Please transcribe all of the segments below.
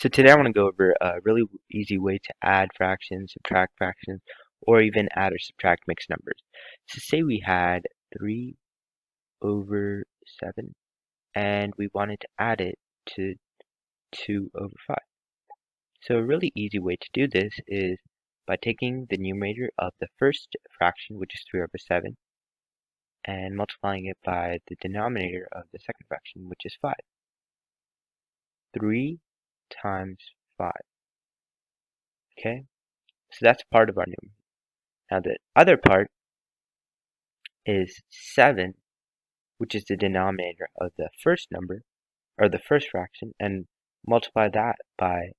So today I want to go over a really easy way to add fractions, subtract fractions, or even add or subtract mixed numbers. So say we had 3 over 7 and we wanted to add it to 2 over 5. So a really easy way to do this is by taking the numerator of the first fraction, which is 3 over 7, and multiplying it by the denominator of the second fraction, which is 5. 3 times 5. Okay, so that's part of our numerator. Now the other part is 7, which is the denominator of the first number, or the first fraction, and multiply that by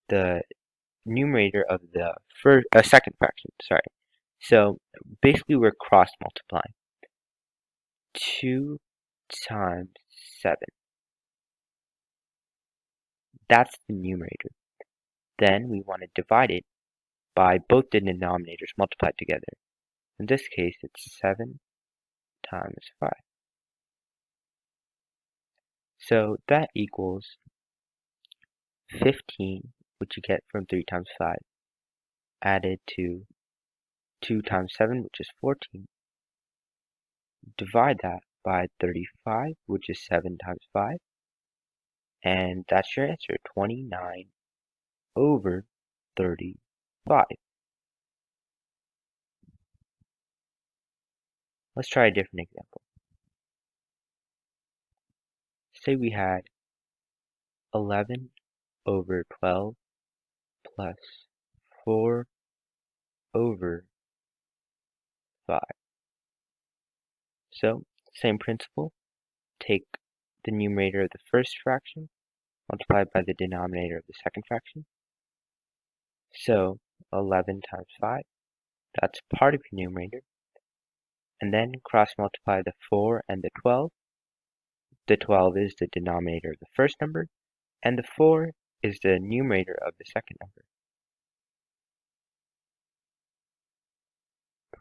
the numerator of the second fraction, sorry. So basically we're cross multiplying. 2 times 7. That's the numerator. Then we want to divide it by both the denominators multiplied together. In this case, it's 7 times 5. So that equals 15, which you get from 3 times 5, added to 2 times 7, which is 14. Divide that by 35, which is 7 times 5. And that's your answer, 29 over 35. Let's try a different example. Say we had 11 over 12 plus 4 over 5. So, same principle. Take the numerator of the first fraction, multiplied by the denominator of the second fraction. So, 11 times 5, that's part of your numerator. And then cross multiply the 4 and the 12. The 12 is the denominator of the first number, and the 4 is the numerator of the second number.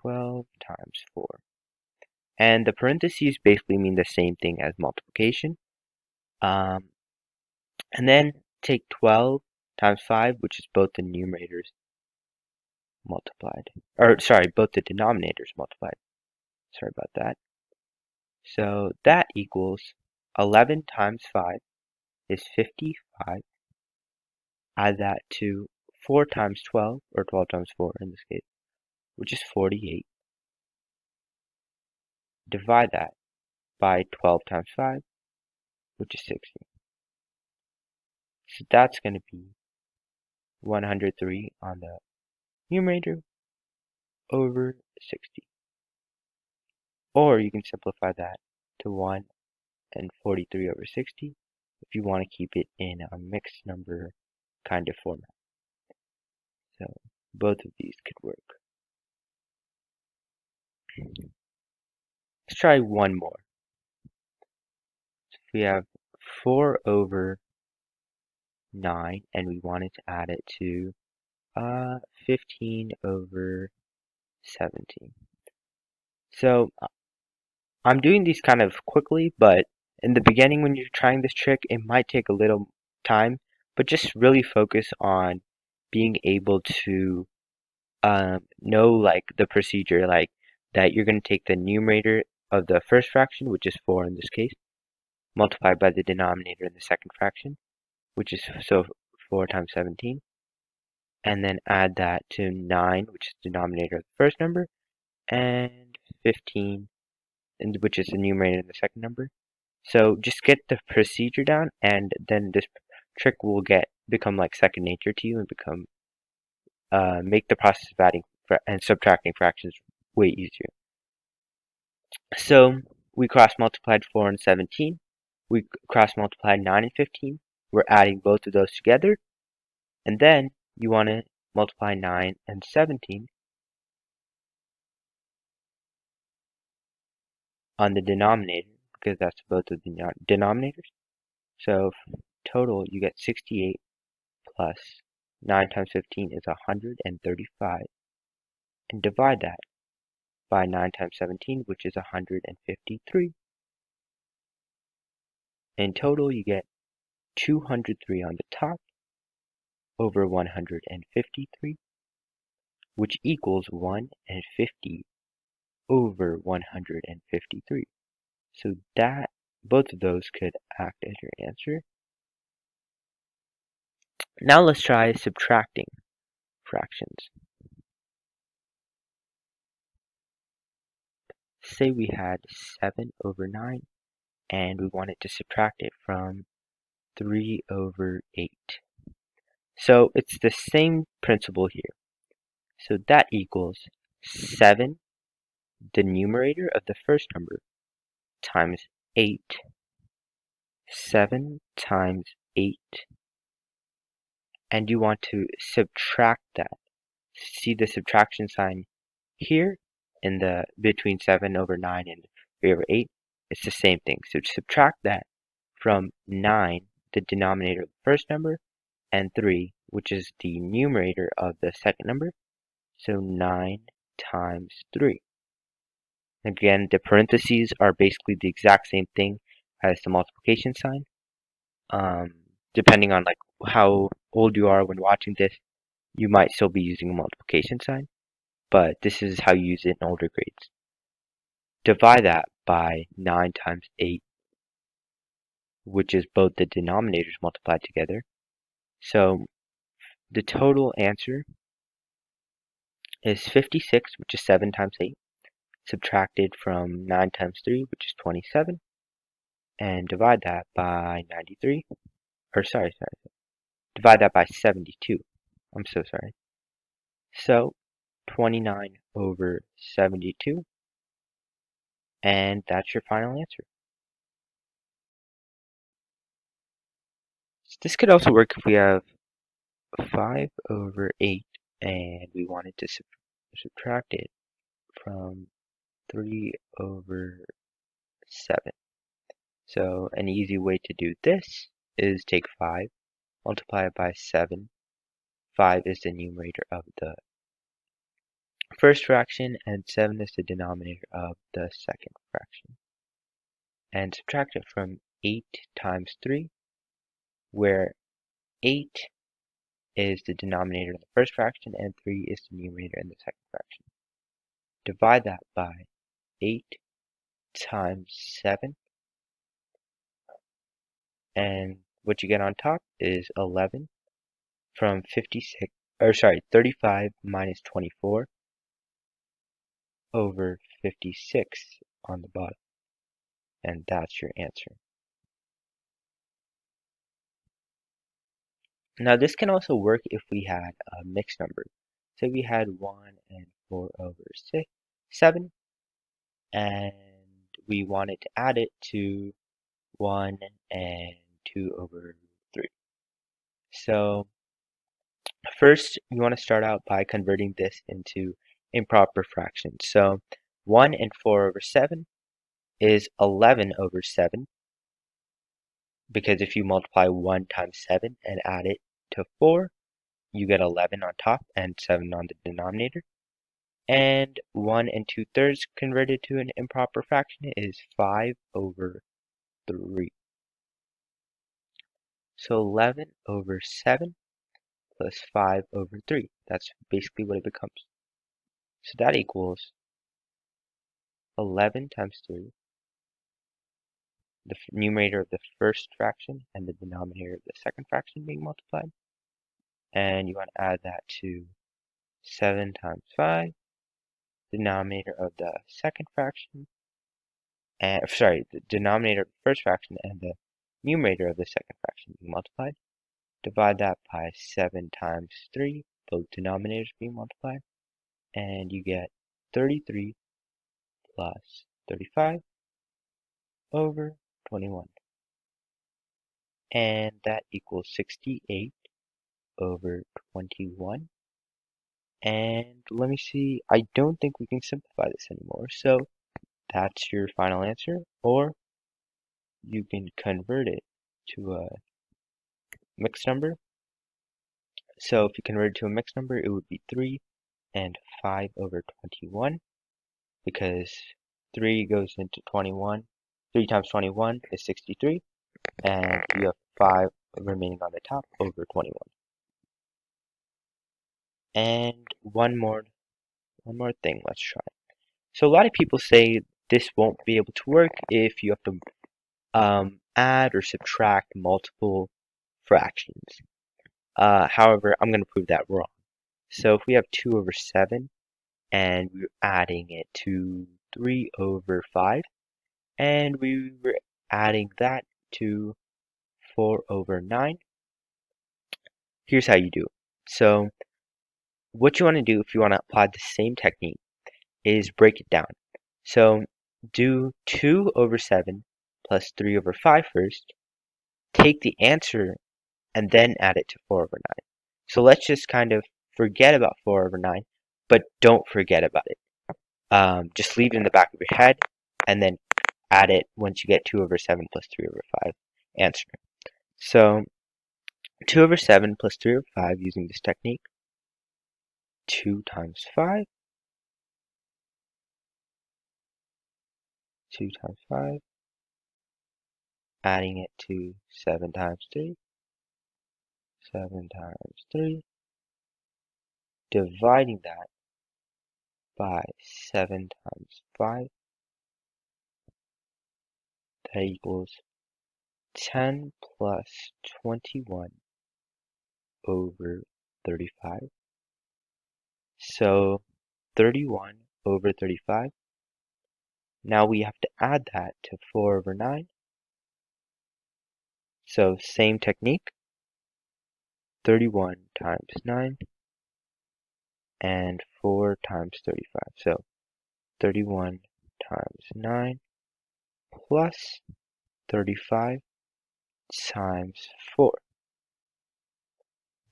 12 times 4. And the parentheses basically mean the same thing as multiplication. And then take 12 times 5, which is both the numerators multiplied. Or, sorry, both the denominators multiplied. Sorry about that. So that equals 11 times 5 is 55. Add that to 4 times 12, or 12 times 4 in this case, which is 48. Divide that by 12 times 5, which is 60. So that's going to be 103 on the numerator over 60. Or you can simplify that to 1 and 43 over 60 if you want to keep it in a mixed number kind of format. So both of these could work. Let's try one more. So if we have 4 over 9 and we wanted to add it to 15 over 17. So I'm doing these kind of quickly, but in the beginning when you're trying this trick, it might take a little time, but just really focus on being able to know like the procedure, like that you're going to take the numerator of the first fraction, which is 4 in this case, multiplied by the denominator in the second fraction, which is 4 times 17, and then add that to 9, which is the denominator of the first number, and 15, which is the numerator in the second number. So just get the procedure down, and then this trick will become like second nature to you and become make the process of adding and subtracting fractions way easier. So we cross multiplied 4 and 17. We cross multiplied 9 and 15. We're adding both of those together, and then you want to multiply 9 and 17 on the denominator, because that's both of the denominators. So total, you get 68 plus 9 times 15 is 135. And divide that by 9 times 17, which is 153. In total, you get 203 on the top over 153, which equals 150 over 153. So that both of those could act as your answer. Now let's try subtracting fractions. Say we had 7 over 9 and we wanted to subtract it from 3 over 8. So it's the same principle here. So that equals 7, the numerator of the first number, times 8. 7 times 8. And you want to subtract that. See the subtraction sign here in the between 7 over 9 and 3 over 8? It's the same thing. So subtract that from 9, the denominator of the first number, and 3, which is the numerator of the second number. So 9 times 3. Again, the parentheses are basically the exact same thing as the multiplication sign. Depending on like how old you are when watching this, you might still be using a multiplication sign, but this is how you use it in older grades. Divide that by 9 times 8, which is both the denominators multiplied together. So the total answer is 56, which is 7 times 8, subtracted from 9 times 3, which is 27, and divide that by 93, or divide that by 72. I'm so sorry. So 29 over 72, and that's your final answer. So this could also work if we have 5 over 8 and we wanted to subtract it from 3 over 7. So an easy way to do this is take 5, multiply it by 7. 5 is the numerator of the first fraction, and 7 is the denominator of the second fraction. And subtract it from 8 times 3, where 8 is the denominator of the first fraction and 3 is the numerator in the second fraction. Divide that by 8 times 7, and what you get on top is 11 from 35 minus 24 over 56 on the bottom, and that's your answer. Now this can also work if we had a mixed number. Say we had 1 and 4 over 7, and we wanted to add it to 1 and 2 over 3. So first you want to start out by converting this into improper fractions. So 1 and 4 over 7 is 11 over 7, because if you multiply 1 times 7 and add it to 4, you get 11 on top and 7 on the denominator. And 1 and 2/3 converted to an improper fraction is 5 over 3. So 11 over 7 plus 5 over 3. That's basically what it becomes. So that equals 11 times 3, the numerator of the first fraction and the denominator of the second fraction being multiplied. And you want to add that to 7 times 5, denominator of the second fraction, and the denominator of the first fraction and the numerator of the second fraction being multiplied. Divide that by 7 times 3, both denominators being multiplied, and you get 33 plus 35 over 21. And that equals 68 over 21. And let me see, I don't think we can simplify this anymore, so that's your final answer, or you can convert it to a mixed number. So if you convert it to a mixed number, it would be 3 and 5 over 21, because 3 goes into 21. 3 times 21 is 63, and you have 5 remaining on the top over 21. And one more thing, let's try. So a lot of people say this won't be able to work if you have to add or subtract multiple fractions. However, I'm going to prove that wrong. So if we have 2 over 7 and we're adding it to 3 over 5 and we were adding that to 4 over 9, here's how you do it. So what you want to do if you want to apply the same technique is break it down. So do 2 over 7 plus 3 over 5 first, take the answer, and then add it to 4 over 9. So let's just kind of forget about 4 over 9, but don't forget about it. Just leave it in the back of your head, and then add it once you get 2 over 7 plus 3 over 5 answer. So 2 over 7 plus 3 over 5 using this technique, 2 times 5, 2 times 5, adding it to 7 times 3, 7 times 3, dividing that by 7 times 5, that equals 10 plus 21 over 35. So 31 over 35. Now we have to add that to 4 over 9. So same technique, 31 times 9 and 4 times 35. So 31 times 9 plus 35 times 4.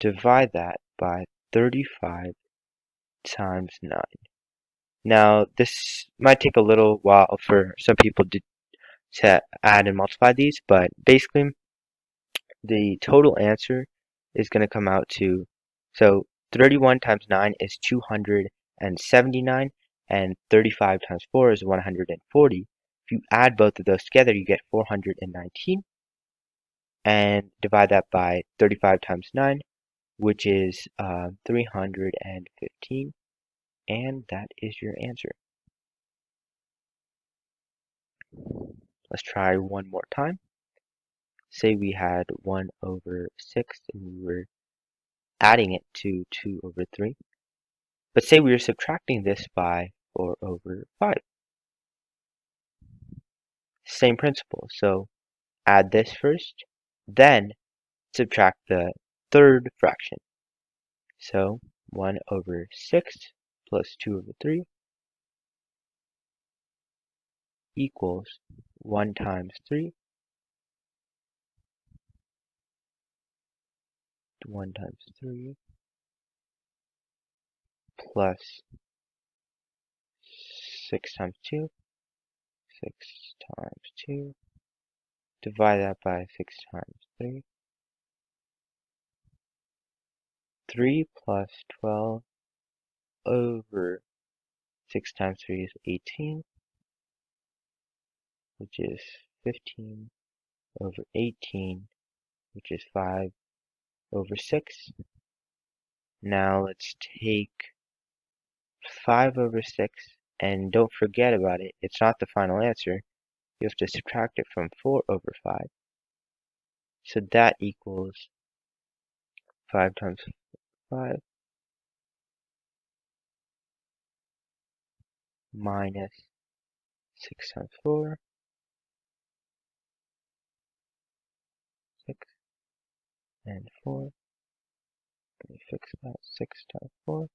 Divide that by 35 times 9. Now this might take a little while for some people to add and multiply these, but basically the total answer is going to come out to, so 31 times 9 is 279, and 35 times 4 is 140. If you add both of those together, you get 419, and divide that by 35 times 9, which is 315, and that is your answer. Let's try one more time. Say we had 1 over 6 and we were adding it to 2 over 3. But say we were subtracting this by 4 over 5. Same principle. So add this first, then subtract the third fraction. So 1 over 6 plus 2 over 3 equals 1 times 3, 1 times 3 plus 6 times 2, 6 times 2, divide that by 6 times 3, 3 plus 12 over 6 times 3 is 18, which is 15 over 18, which is 5 over 6. Now let's take 5 over 6, and don't forget about it, it's not the final answer. You have to subtract it from 4 over 5. So that equals 5 times 5 minus 6 times 4, 6 and 4. Let me fix that, 6 times 4.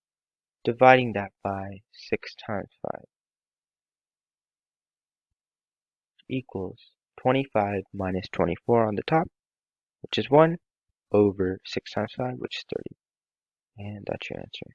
Dividing that by 6 times 5 equals 25 minus 24 on the top, which is 1, over 6 times 5, which is 30. And that's your answer.